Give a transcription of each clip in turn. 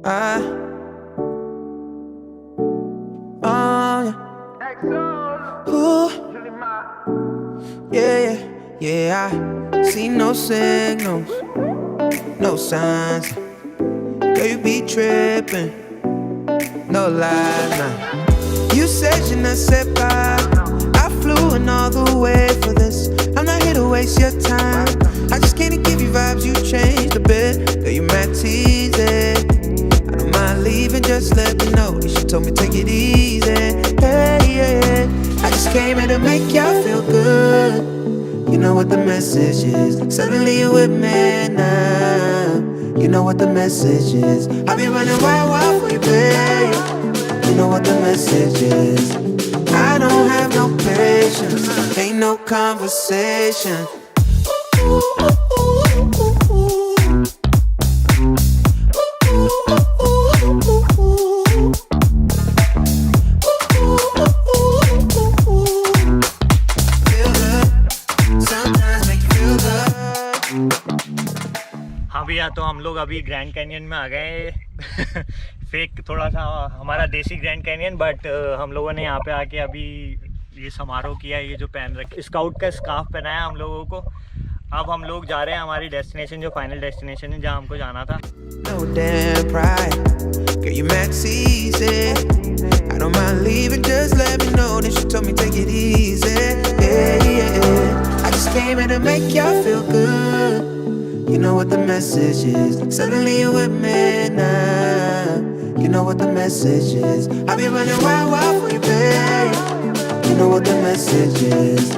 I, oh yeah. Ooh, yeah, yeah, yeah. I see no signals, no signs. Girl, you be tripping, no lies, nah. You said je ne sais pas. I flew in all the way for this. I'm not here to waste your time. I just came to give you vibes, you changed a bit. Girl, you mad teasing. I don't mind leaving, just let me know. She told me take it easy. Hey, yeah. I just came here to make y'all feel good. You know what the message is. Suddenly you're with me now. You know what the message is. I be running wild for you, babe. You know what the message is. I don't have no patience. Ain't no conversation. हाँ भैया, तो हम लोग अभी grand canyon में आ गए fake थोड़ा सा हमारा देसी ग्रैंड कैनियन, बट हम लोगों ने यहाँ पे आके अभी ये समारोह किया। ये जो पहन रखे स्काउट का स्कार्फ पहनाया हम लोगों को। अब हम लोग जा रहे हैं हमारी डेस्टिनेशन, जो फाइनल डेस्टिनेशन है जहाँ हमको जाना था। No damn pride, girl you mad teasy. I don't mind leaving, just let me know. Then she told me take it easy. Yeah, yeah. I just came here to make y'all feel good. You know what the message is. Suddenly you're with me now. You know what the message is. I be running wild for you, babe. You know what the message is.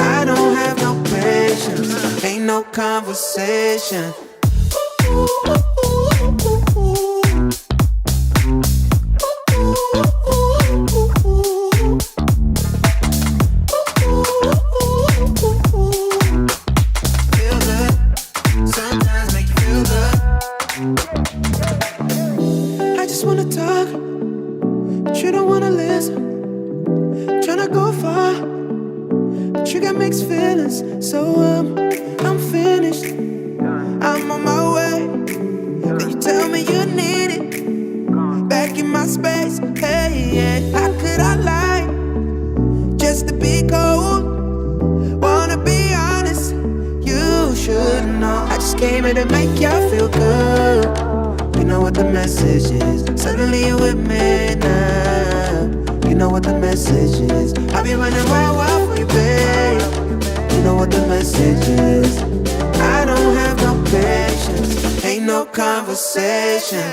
I don't have no patience. Ain't no conversation. I just wanna talk, but you don't wanna listen. Tryna go far, but you got mixed feelings. So I'm finished, I'm on my way. Then you tell me you need it, back in my space. Hey, yeah. How could I lie, just to be cold? Wanna be honest, you should know. I just came here to make y'all feel good. You know what the message is. Suddenly you're with me now. You know what the message is. I be running wild for you, babe. You know what the message is. I don't have no patience. Ain't no conversation.